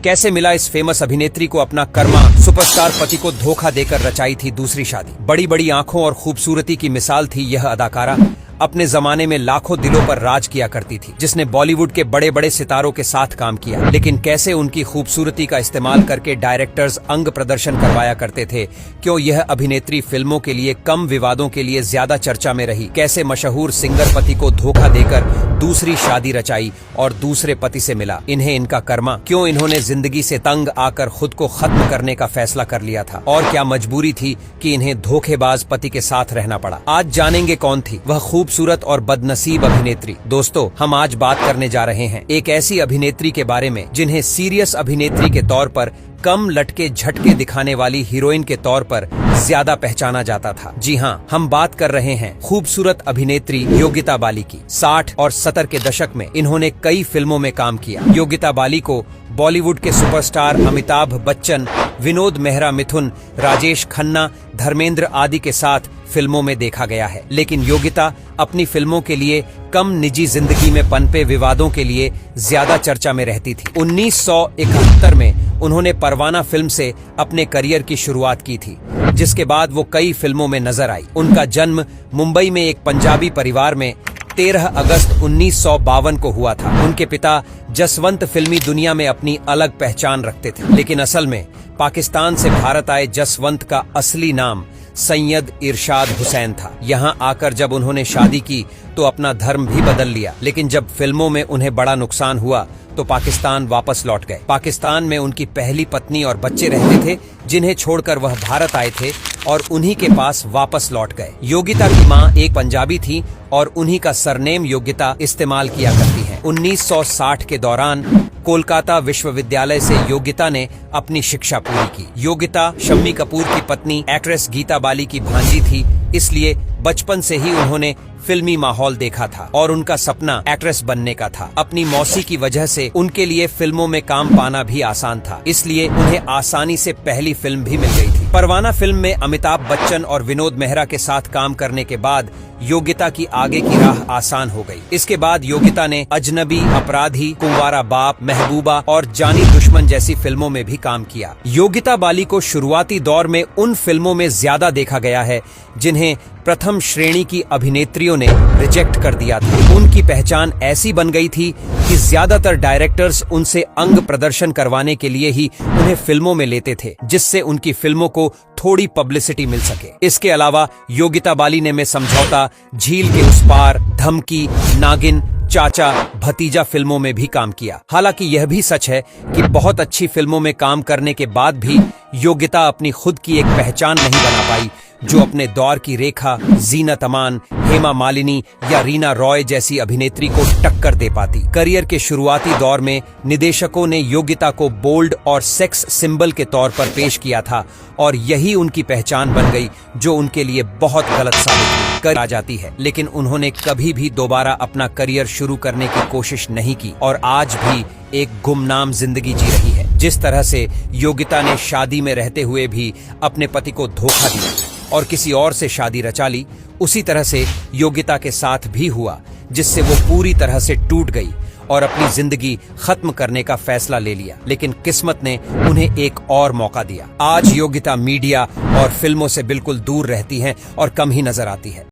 कैसे मिला इस फेमस अभिनेत्री को अपना कर्मा। सुपरस्टार पति को धोखा देकर रचाई थी दूसरी शादी। बड़ी बड़ी आंखों और खूबसूरती की मिसाल थी यह अदाकारा। अपने जमाने में लाखों दिलों पर राज किया करती थी, जिसने बॉलीवुड के बड़े बड़े सितारों के साथ काम किया। लेकिन कैसे उनकी खूबसूरती का इस्तेमाल करके डायरेक्टर्स अंग प्रदर्शन करवाया करते थे। क्यों यह अभिनेत्री फिल्मों के लिए कम, विवादों के लिए ज्यादा चर्चा में रही। कैसे मशहूर सिंगर पति को धोखा देकर दूसरी शादी रचाई और दूसरे पति से मिला। इन्हें इनका कर्मा। क्यों इन्होंने जिंदगी से तंग आकर खुद को खत्म करने का फैसला कर लिया था, और क्या मजबूरी थी कि इन्हें धोखेबाज पति के साथ रहना पड़ा। आज जानेंगे कौन थी वह खूबसूरत और बदनसीब अभिनेत्री। दोस्तों, हम आज बात करने जा रहे हैं एक ऐसी अभिनेत्री के बारे में जिन्हें सीरियस अभिनेत्री के तौर पर कम लटके झटके दिखाने वाली हीरोइन के तौर पर ज्यादा पहचाना जाता था। जी हाँ, हम बात कर रहे हैं खूबसूरत अभिनेत्री योगिता बाली की। 60 और 70 के दशक में इन्होंने कई फिल्मों में काम किया। योगिता बाली को बॉलीवुड के सुपरस्टार अमिताभ बच्चन, विनोद मेहरा, मिथुन, राजेश खन्ना, धर्मेंद्र आदि के साथ फिल्मों में देखा गया है। लेकिन योगिता अपनी फिल्मों के लिए कम, निजी जिंदगी में पनपे विवादों के लिए ज्यादा चर्चा में रहती थी। 1971 में उन्होंने परवाना फिल्म से अपने करियर की शुरुआत की थी, जिसके बाद वो कई फिल्मों में नजर आई। उनका जन्म मुंबई में एक पंजाबी परिवार में 13 अगस्त 1952 को हुआ था। उनके पिता जसवंत फिल्मी दुनिया में अपनी अलग पहचान रखते थे, लेकिन असल में पाकिस्तान से भारत आए जसवंत का असली नाम सैयद इरशाद हुसैन था। यहाँ आकर जब उन्होंने शादी की तो अपना धर्म भी बदल लिया। लेकिन जब फिल्मों में उन्हें बड़ा नुकसान हुआ तो पाकिस्तान वापस लौट गए। पाकिस्तान में उनकी पहली पत्नी और बच्चे रहते थे, जिन्हें छोड़कर वह भारत आए थे और उन्हीं के पास वापस लौट गए। योगिता की मां एक पंजाबी थी और उन्हीं का सरनेम योगिता इस्तेमाल किया करती हैं। 1960 के दौरान कोलकाता विश्वविद्यालय से योगिता ने अपनी शिक्षा पूरी की। योगिता शम्मी कपूर की पत्नी एक्ट्रेस गीता बाली की भांजी थी, इसलिए बचपन से ही उन्होंने फिल्मी माहौल देखा था और उनका सपना एक्ट्रेस बनने का था। अपनी मौसी की वजह से उनके लिए फिल्मों में काम पाना भी आसान था, इसलिए उन्हें आसानी से पहली फिल्म भी मिल गई थी। परवाना फिल्म में अमिताभ बच्चन और विनोद मेहरा के साथ काम करने के बाद योगिता की आगे की राह आसान हो गई। इसके बाद योगिता ने अजनबी, अपराधी, कुंवारा बाप, महबूबा और जानी दुश्मन जैसी फिल्मों में भी काम किया। योगिता बाली को शुरुआती दौर में उन फिल्मों में ज्यादा देखा गया है जिन्हें प्रथम श्रेणी की अभिनेत्रियों ने रिजेक्ट कर दिया था। उनकी पहचान ऐसी बन गई थी कि ज्यादातर डायरेक्टर्स उनसे अंग प्रदर्शन करवाने के लिए ही उन्हें फिल्मों में लेते थे, जिससे उनकी फिल्मों को थोड़ी पब्लिसिटी मिल सके। इसके अलावा योगिता बाली ने मैं समझौता, झील के उस पार, धमकी, नागिन, चाचा, भतीजा फिल्मों में भी काम किया। हालांकि यह भी सच है कि बहुत अच्छी फिल्मों में काम करने के बाद भी योगिता अपनी खुद की एक पहचान नहीं बना पाई, जो अपने दौर की रेखा, जीनत अमान, हेमा मालिनी या रीना रॉय जैसी अभिनेत्री को टक्कर दे पाती। करियर के शुरुआती दौर में निदेशकों ने योगिता को बोल्ड और सेक्स सिंबल के तौर पर पेश किया था और यही उनकी पहचान बन गई, जो उनके लिए बहुत गलत साबित कर आ जाती है। लेकिन उन्होंने कभी भी दोबारा अपना करियर शुरू करने की कोशिश नहीं की और आज भी एक गुमनाम जिंदगी जी रही है। जिस तरह से योगिता ने शादी में रहते हुए भी अपने पति को धोखा दिया और किसी और से शादी रचा ली, उसी तरह से योगिता के साथ भी हुआ, जिससे वो पूरी तरह से टूट गई और अपनी जिंदगी खत्म करने का फैसला ले लिया। लेकिन किस्मत ने उन्हें एक और मौका दिया। आज योगिता मीडिया और फिल्मों से बिल्कुल दूर रहती हैं और कम ही नजर आती है।